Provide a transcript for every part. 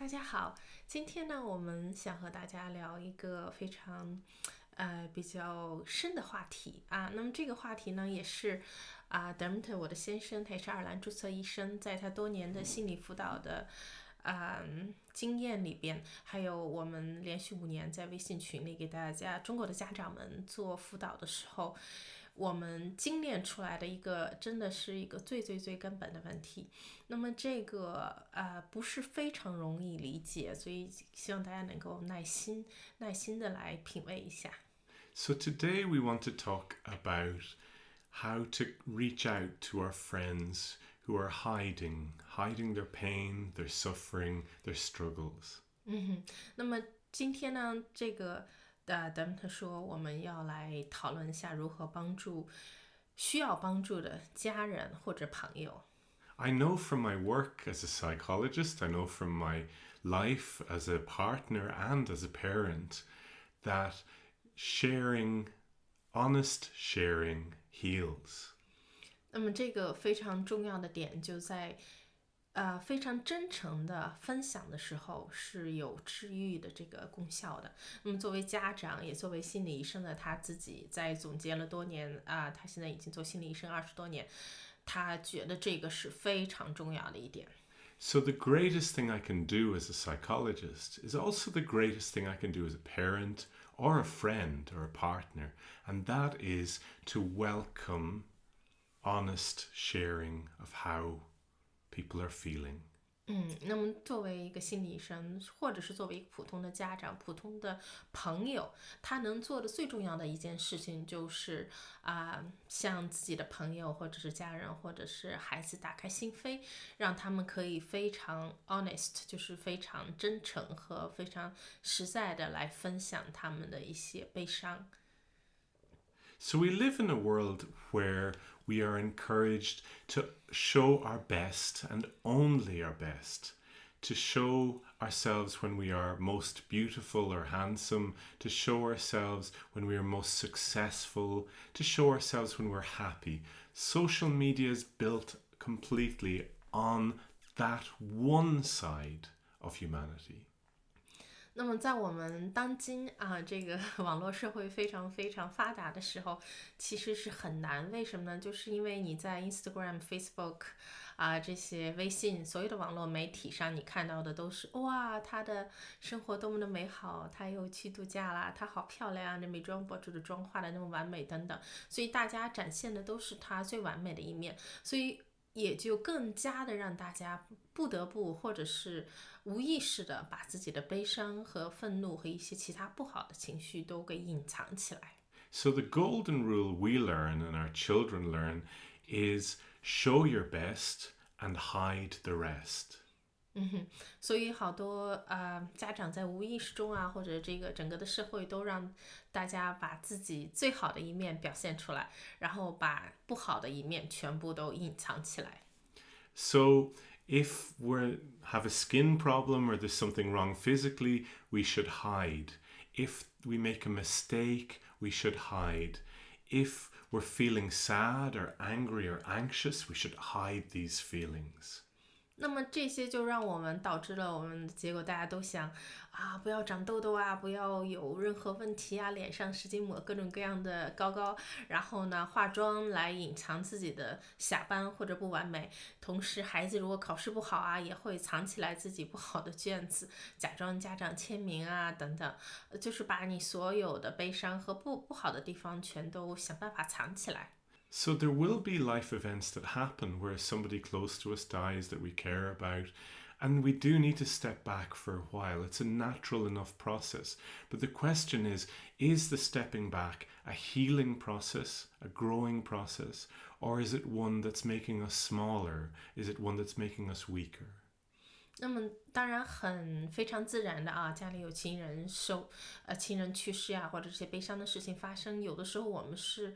大家好，今天呢，我们想和大家聊一个非常比较深的话题啊。那么这个话题呢，也是Dermot 我的先生，他也是爱尔兰注册医生，在他多年的心理辅导的经验里边，还有我们连续5年在微信群里给大家中国的家长们做辅导的时候，我们精炼出来的一个真的是一个最根本的问题。那么这个不是非常容易理解，所以希望大家能够耐心的来品味一下。So today we want to talk about how to reach out to our friends who are hiding their pain, their suffering, their struggles. 那么今天呢，这个Dermot 说我们要来讨论一下如何帮助需要帮助的家人或者朋友。I know from my work as a psychologist, I know from my life as a partner and as a parent, that honest sharing heals. 那么这个非常重要的点就在非常真诚的分享的时候是有治愈的这个功效的。那么作为家长也作为心理医生的他自己在总结了多年他现在已经做心理医生20多年，他觉得这个是非常重要的一点。So the greatest thing I can do as a psychologist is also the greatest thing I can do as a parent or a friend or a partner, and that is to welcome honest sharing of how people are feeling. 那么作为一个心理医生，或者是作为一个普通的家长、普通的朋友，他能做的最重要的一件事情就是向自己的朋友或者是家人或者是孩子打开心扉，让他们可以非常 honest， 就是非常真诚和非常实在的来分享他们的一些悲伤。So we live in a world where we are encouraged to show our best and only our best, to show ourselves when we are most beautiful or handsome, to show ourselves when we are most successful, to show ourselves when we're happy. Social media is built completely on that one side of humanity. 那么在我们当今这个网络社会非常发达的时候，其实是很难。为什么呢？就是因为你在 Instagram、Facebook 这些微信所有的网络媒体上，你看到的都是哇，他的生活多么的美好，他又去度假啦，他好漂亮，这美妆博主的妆化的那么完美等等，所以大家展现的都是他最完美的一面，所以也就更加的让大家不得不或者是无意识的把自己的悲伤和愤怒和一些其他不好的情绪都给隐藏起来。 So the golden rule we learn and our children learn is show your best and hide the rest. 所以好多家长在无意识中或者这个整个的社会都让大家把自己最好的一面表现出来，然后把不好的一面全部都隐藏起来。 So if we have a skin problem or there's something wrong physically, we should hide. If we make a mistake, we should hide. If we're feeling sad or angry or anxious, we should hide these feelings. 那么这些就让我们导致了我们的结果，大家都想不要长痘痘不要有任何问题脸上使劲抹各种各样的膏，然后呢化妆来隐藏自己的瑕斑或者不完美。同时孩子如果考试不好也会藏起来自己不好的卷子，假装家长签名等等，就是把你所有的悲伤和不好的地方全都想办法藏起来。So there will be life events that happen where somebody close to us dies that we care about, and we do need to step back for a while. It's a natural enough process. But the question is the stepping back a healing process, a growing process, or is it one that's making us smaller? Is it one that's making us weaker? 那么当然非常自然的家里有亲人去世或者这些悲伤的事情发生，有的时候我们是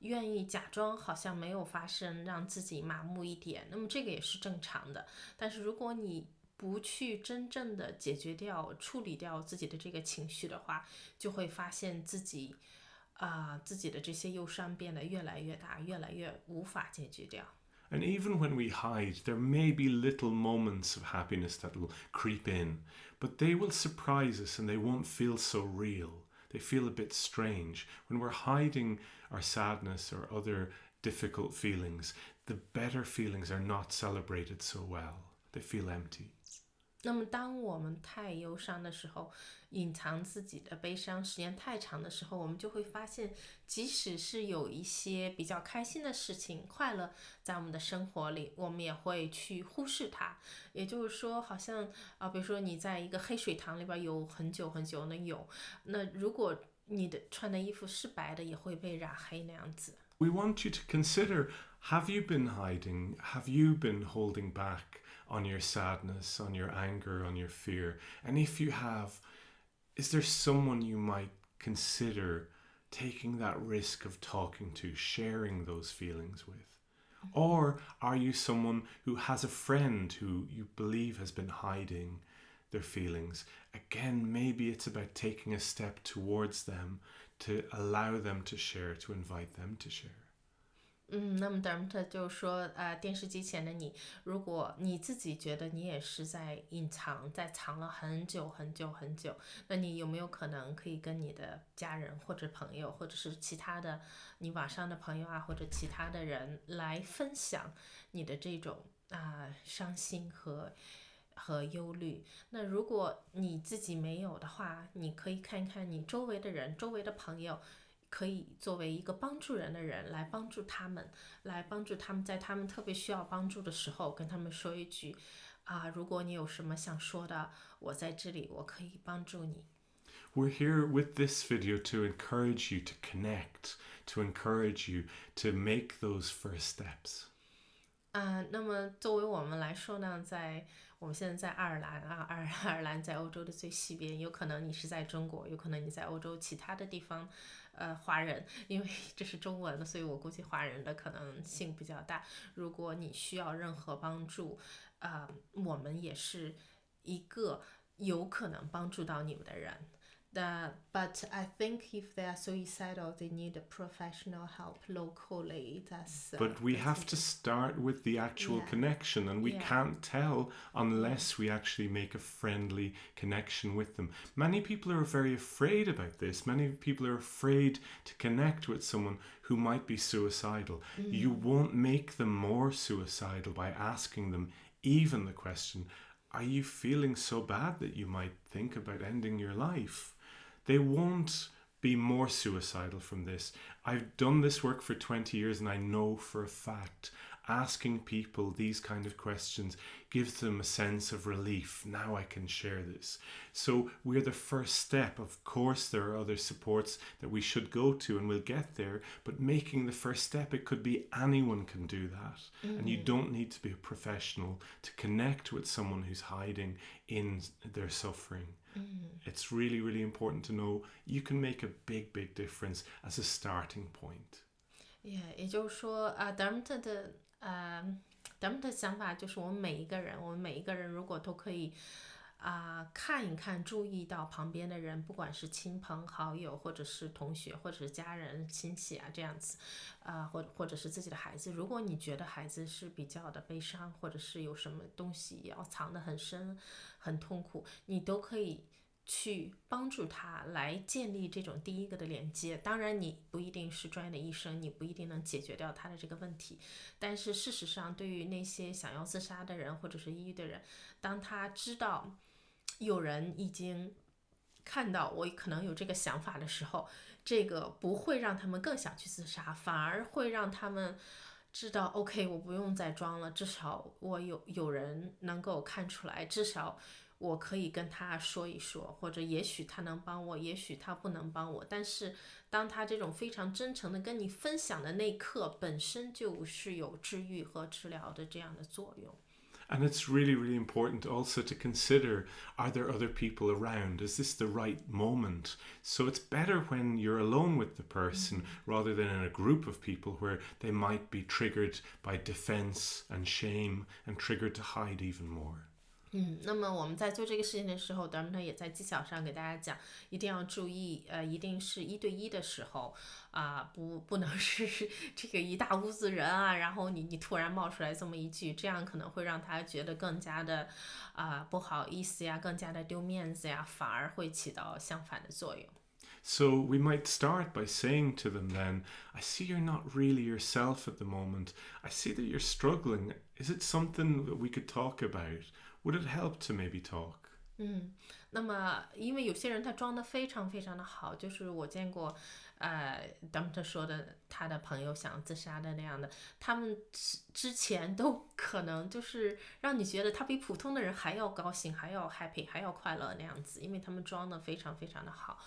愿意假装好像没有发生，让自己麻木一点，那么这个也是正常的。但是如果你不去真正的解决掉、处理掉自己的这个情绪的话，就会发现自己的这些忧伤变得越来越大，越来越无法解决掉。And even when we hide, there may be little moments of happiness that will creep in, but they will surprise us and they won't feel so real. They feel a bit strange. When we're hiding our sadness or other difficult feelings, the better feelings are not celebrated so well. They feel empty. 那么当我们太忧伤的时候，隐藏自己的悲伤时间太长的时候，我们就会发现，即使是有一些比较开心的事情、快乐在我们的生活里，我们也会去忽视它。也就是说，好像比如说你在一个黑水塘里边游很久很久的泳，那如果你的穿的衣服是白的，也会被染黑那样子。We want you to consider, have you been hiding? Have you been holding back on your sadness, on your anger, on your fear? And if you have, is there someone you might consider taking that risk of talking to, sharing those feelings with? Or are you someone who has a friend who you believe has been hiding their feelings? Again, maybe it's about taking a step towards them to allow them to share, to invite them to share. 那么 Dermot 就说，电视机前的你，如果你自己觉得你也是在隐藏，在藏了很久很久很久，那你有没有可能可以跟你的家人或者朋友，或者是其他的你网上的朋友啊，或者其他的人来分享你的这种伤心和忧虑？那如果你自己没有的话，你可以看看你周围的人、周围的朋友。可以作为一个帮助人的人来帮助他们，在他们特别需要帮助的时候，跟他们说一句如果你有什么想说的，我在这里，我可以帮助你。We're here with this video to encourage you to connect, to encourage you to make those first steps. 那么作为我们来说呢，我们现在在爱尔兰爱尔兰在欧洲的最西边，有可能你是在中国，有可能你在欧洲其他的地方，华人，因为这是中文，所以我估计华人的可能性比较大。如果你需要任何帮助，我们也是一个有可能帮助到你们的人。But I think if they are suicidal, they need professional help locally. But we have to start with the actual connection, and we can't tell unless we actually make a friendly connection with them. Many people are very afraid about this. Many people are afraid to connect with someone who might be suicidal. You won't make them more suicidal by asking them even the question, are you feeling so bad that you might think about ending your life? They won't be more suicidal from this. I've done this work for 20 years and I know for a fact asking people these kind of questions gives them a sense of relief. Now I can share this. So we're the first step. Of course, there are other supports that we should go to and we'll get there, but making the first step, it could be anyone can do that. And you don't need to be a professional to connect with someone who's hiding in their suffering. It's really, really important to know you can make a big, big difference as a starting point. 也就是说Dermot 的想法就是我们每一个人如果都可以看一看，注意到旁边的人，不管是亲朋好友，或者是同学，或者是家人、亲戚这样子，或者是自己的孩子。如果你觉得孩子是比较的悲伤，或者是有什么东西要藏得很深、很痛苦，你都可以去帮助他来建立这种第一个的连接。当然你不一定是专业的医生，你不一定能解决掉他的这个问题，但是事实上对于那些想要自杀的人或者是抑郁的人，当他知道有人已经看到我可能有这个想法的时候，这个不会让他们更想去自杀，反而会让他们知道 OK 我不用再装了，至少我有人能够看出来，至少我可以跟他说一说，或者也许他能帮我，也许他不能帮我，但是当他这种非常真诚的跟你分享的那一刻，本身就是有治愈和治疗的这样的作用。And it's really, really important also to consider, are there other people around? Is this the right moment? So it's better when you're alone with the person rather than in a group of people where they might be triggered by defense and shame and triggered to hide even more. 那么我们在做这个事情的时候，当然呢也在技巧上给大家讲，一定要注意，一定是1对1的时候不能是这个一大屋子人啊，然后你突然冒出来这么一句，这样可能会让他觉得更加的不好意思呀，更加的丢面子呀，反而会起到相反的作用。So we might start by saying to them then, I see you're not really yourself at the moment. I see that you're struggling. Is it something that we could talk about? Would it help to maybe talk? 那么因为有些人他装的非常非常的好，就是我见过当时他说的他的朋友想自杀的那样的，他们之前都可能就是让你觉得他比普通的人还要高兴，还要 happy， 还要快乐那样子，因为他们装的非常非常的好。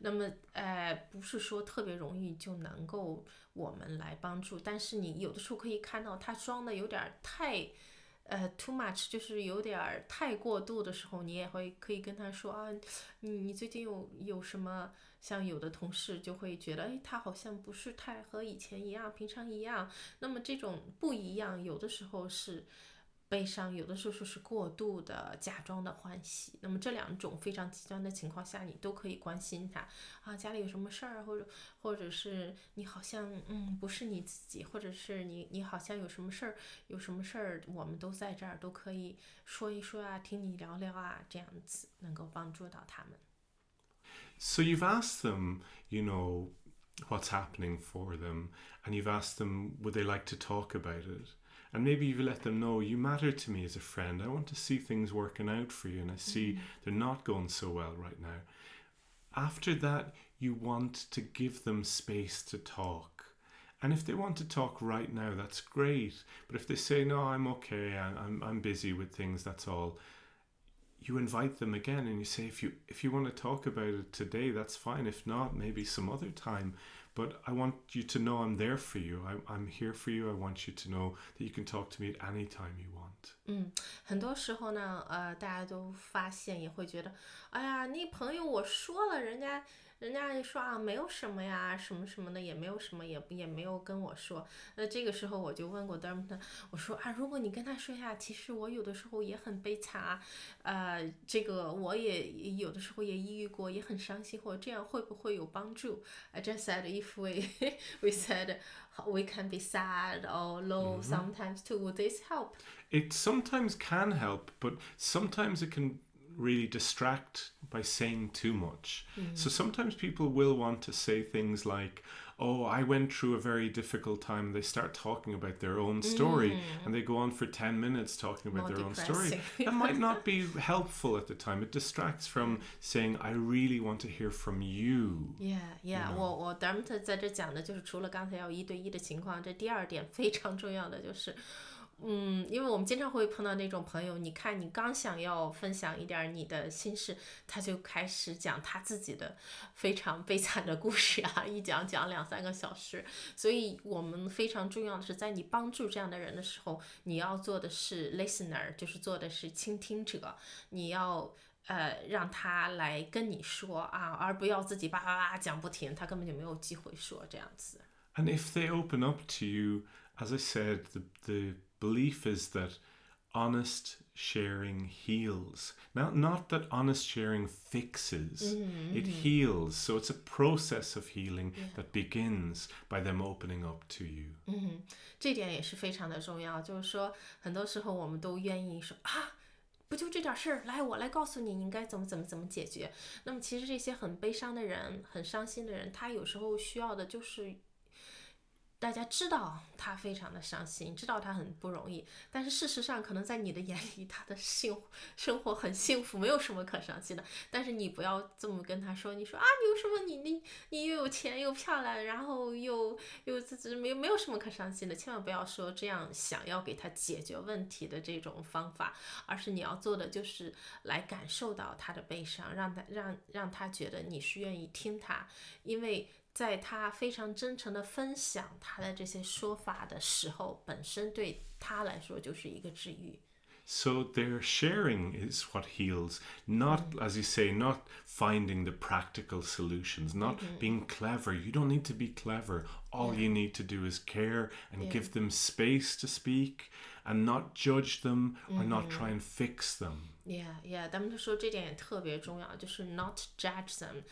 那么不是说特别容易就能够我们来帮助，但是你有的时候可以看到他装的有点太too much， 就是有点太过度的时候，你也可以跟他说你最近有什么？像有的同事就会觉得，他好像不是太和以前一样，平常一样。那么这种不一样，有的时候是悲伤，有的时候是过度的假装的欢喜。那么这2种非常极端的情况下，你都可以关心他家里有什么事儿，或者是你好像不是你自己，或者是你好像有什么事儿，我们都在这儿，都可以说一说听你聊聊这样子能够帮助到他们。So you've asked them, what's happening for them, and you've asked them, would they like to talk about it? And maybe you've let them know, you matter to me as a friend. I want to see things working out for you, and I see they're not going so well right now. After that, you want to give them space to talk. And if they want to talk right now, that's great. But if they say, no, I'm okay, I'm busy with things, that's all, you invite them again and you say, if you want to talk about it today, that's fine. If not, maybe some other time. But I want you to know I'm there for you. I'm here for you. I want you to know that you can talk to me at any time you want. 很多时候呢，大家都发现也会觉得，哎呀，那朋友我说了，人家也说没有什么呀，什么什么的，也没有什么，也没有跟我说。那这个时候我就问过 Dermot， 我说如果你跟他说一下，其实我有的时候也很悲惨这个我也有的时候也抑郁过，也很伤心，或者这样会不会有帮助？ I just said if we said we can be sad or low sometimes too, would this help? It sometimes can help, but sometimes it can really distract by saying too much. So sometimes people will want to say things like, oh, I went through a very difficult time. They start talking about their own story and they go on for 10 minutes talking about their own story. That might not be helpful at the time. It distracts from saying, I really want to hear from you. Yeah. 我 Dermot 在这讲的就是除了刚才要1对1的情况，这第2点非常重要的就是因为我们经常会碰到那种朋友，你看你刚想要分享一点你的心事，他就开始讲他自己的非常悲惨的故事一讲2-3个小时。所以我们非常重要的是，在你帮助这样的人的时候，你要做的是 listener， 就是做的是倾听者，你要让他来跟你说而不要自己叭叭叭讲不停，他根本就没有机会说这样子。And if they open up to you, as I said, the belief is that honest sharing heals. Not that honest sharing fixes, it heals. So it's a process of healing that begins by them opening up to you. 这点也是非常的重要，就是说很多时候我们都愿意说不就这点事儿，来我来告诉你，你应该怎么解决。那么其实这些很悲伤的人，很伤心的人，他有时候需要的就是大家知道他非常的伤心，知道他很不容易，但是事实上可能在你的眼里他的生活很幸福，没有什么可伤心的。但是你不要这么跟他说，你说你有什么你又有钱又漂亮，然后又没有什么可伤心的，千万不要说这样想要给他解决问题的这种方法，而是你要做的就是来感受到他的悲伤，让他觉得你是愿意听他，因为在他非常真诚的分享他的这些说法的时候，本身对他来说就是一个治愈。So their sharing is what heals, not, as you say, not finding the practical solutions, not being clever. You don't need to be clever. All you need to do is care and give them space to speak and not judge them or not try and fix them. Yeah, 他们说这点也特别重要，就是 not judge them。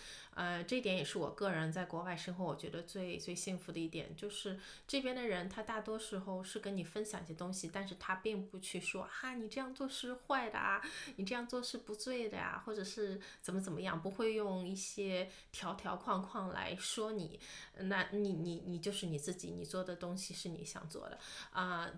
这点也是我个人在国外生活，我觉得最最幸福的一点，就是这边的人他大多时候是跟你分享一些东西，但是他并不去说你这样做是坏的啊，你这样做是不对的呀，或者是怎么样，不会用一些条条框框来说你。那你就是你自己，你做的东西是你想做的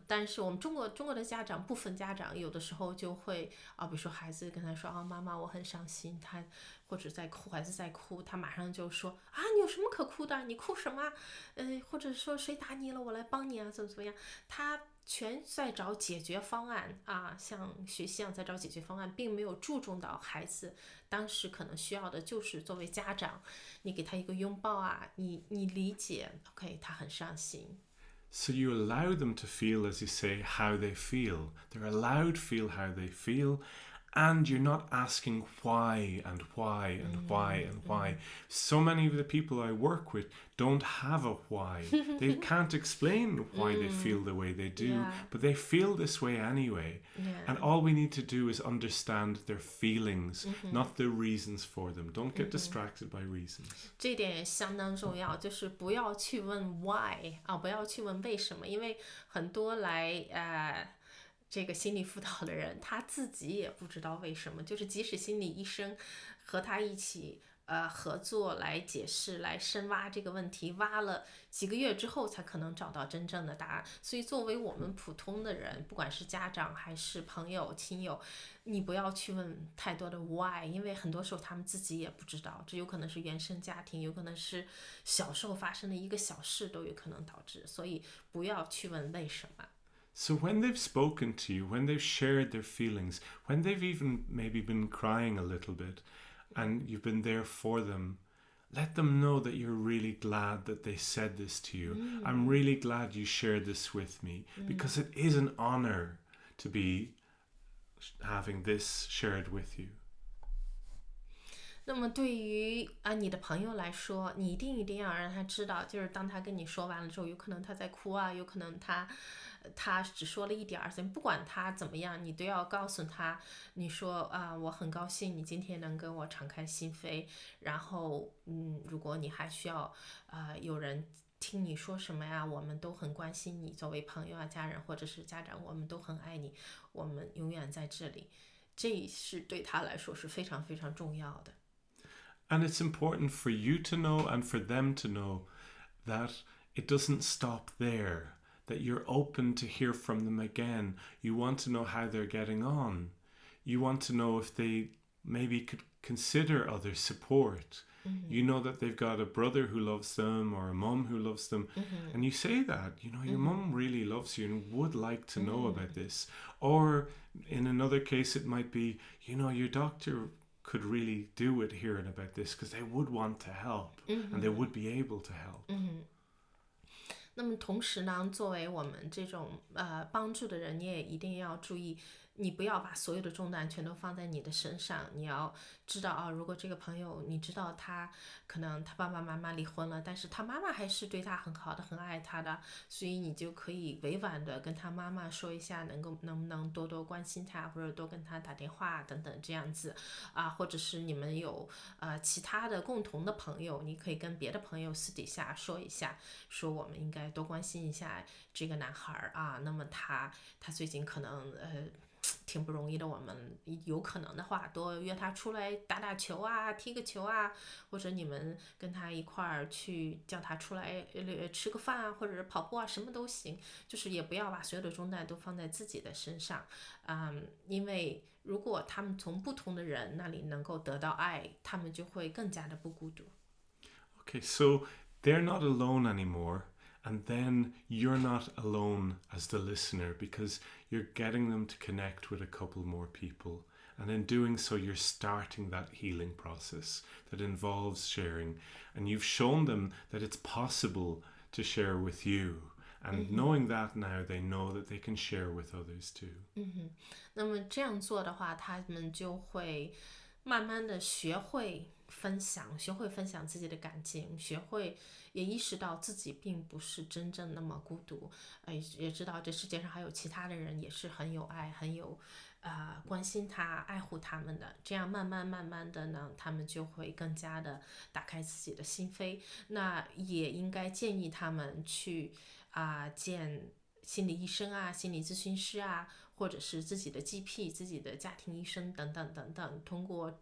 但是我们中国的家长，部分家长有的时候就会比如说孩子跟他说妈妈我很伤心，他或者在哭，孩子在哭，他马上就说你有什么可哭的？你哭什么？或者说谁打你了，我来帮你啊，怎么样？他全在找解决方案像学习一样在找解决方案，并没有注重到孩子当时可能需要的就是作为家长，你给他一个拥抱你理解 OK 他很伤心。So you allow them to feel, as you say, how they feel. They're allowed to feel how they feel, and you're not asking why and why and why and why. So many of the people I work with don't have a why. They can't explain why they feel the way they do, but they feel this way anyway. And all we need to do is understand their feelings, not the reasons for them. Don't get distracted by reasons. 这点也相当重要，就是不要去问 why 不要去问为什么，因为很多来这个心理辅导的人他自己也不知道为什么，就是即使心理医生和他一起合作来解释来深挖这个问题，挖了几个月之后才可能找到真正的答案。所以作为我们普通的人，不管是家长还是朋友亲友，你不要去问太多的 why， 因为很多时候他们自己也不知道，这有可能是原生家庭，有可能是小时候发生的一个小事都有可能导致，所以不要去问为什么。So when they've spoken to you, when they've shared their feelings, when they've even maybe been crying a little bit, and you've been there for them, let them know that you're really glad that they said this to you. I'm really glad you shared this with me, because it is an honor to be having this shared with you. 那么对于你的朋友来说，你一定要让他知道，就是当他跟你说完了之后，有可能他在哭有可能他只说了一点儿，不管他怎么样，你都要告诉他，你说我很高兴你今天能跟我敞开心扉，然后如果你还需要有人听你说什么呀，我们都很关心你，作为朋友家人或者是家长，我们都很爱你，我们永远在这里，这是对他来说是非常非常重要的。And it's important for you to know and for them to know that it doesn't stop there, that you're open to hear from them again. You want to know how they're getting on. You want to know if they maybe could consider other support. You know that they've got a brother who loves them or a mum who loves them. And you say that, your mum really loves you and would like to know about this. Or in another case, it might be, your doctor could really do with hearing about this because they would want to help and they would be able to help. 那么同时呢，作为我们这种帮助的人，你也一定要注意，你不要把所有的重担全都放在你的身上。你要知道如果这个朋友你知道他可能他爸爸妈妈离婚了，但是他妈妈还是对他很好的，很爱他的，所以你就可以委婉的跟他妈妈说一下，能不能多多关心他，或者多跟他打电话等等这样子或者是你们有其他的共同的朋友，你可以跟别的朋友私底下说一下，说我们应该多关心一下这个男孩那么他最近可能挺不容易的，我们有可能的话多约他出来打打球踢个球或者你们跟他一块儿去叫他出来吃个饭或者跑步什么都行，就是也不要把所有的重担都放在自己的身上因为如果他们从不同的人那里能够得到爱，他们就会更加的不孤独。 Okay, so they're not alone anymore. And then you're not alone as the listener because you're getting them to connect with a couple more people. And in doing so, you're starting that healing process that involves sharing. And you've shown them that it's possible to share with you. And knowing that now, they know that they can share with others too. 那么这样做的话，他们就会慢慢的学会分享，学会分享自己的感情，学会也意识到自己并不是真正那么孤独，也知道这世界上还有其他的人也是很有爱，很有关心他、爱护他们的。这样慢慢的呢，他们就会更加的打开自己的心扉。那也应该建议他们去见心理医生啊、心理咨询师啊，或者是自己的 GP、自己的家庭医生等等等等，通过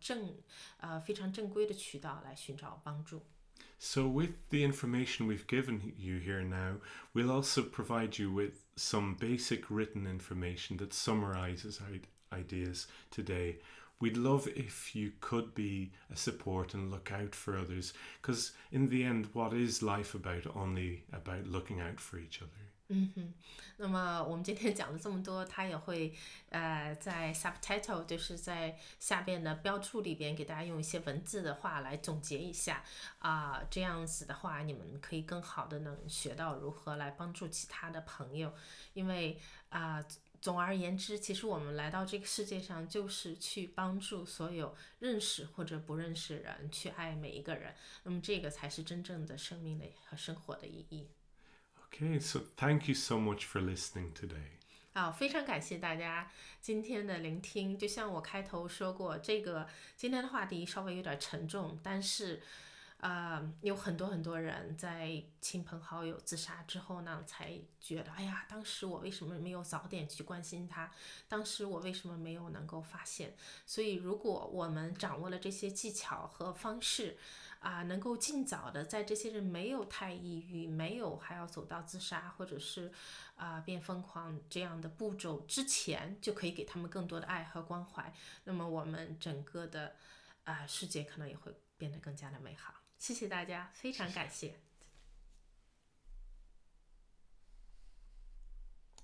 非常正规的渠道来寻找帮助。So, with the information we've given you here now, we'll also provide you with some basic written information that summarizes our ideas today. We'd love if you could be a support and look out for others, because in the end, what is life about? Only about looking out for each other. 那么我们今天讲了这么多，它也会在 subtitle 就是在下边的标注里边给大家用一些文字的话来总结一下这样子的话你们可以更好的能学到如何来帮助其他的朋友，因为总而言之，其实我们来到这个世界上就是去帮助所有认识或者不认识的人，去爱每一个人，那么这个才是真正的生命的和生活的意义。Okay, so thank you so much for listening today. 非常感谢大家今天的聆听。就像我开头说过，今天的话题稍微有点沉重，但是有很多人在亲朋好友自杀之后呢，才觉得，哎呀，当时我为什么没有早点去关心他？当时我为什么没有能够发现？所以，如果我们掌握了这些技巧和方式，能够尽早的在这些人没有太抑郁，没有还要走到自杀或者是变疯狂这样的步骤之前，就可以给他们更多的爱和关怀，那么我们整个的世界可能也会变得更加的美好。谢谢大家，非常感谢。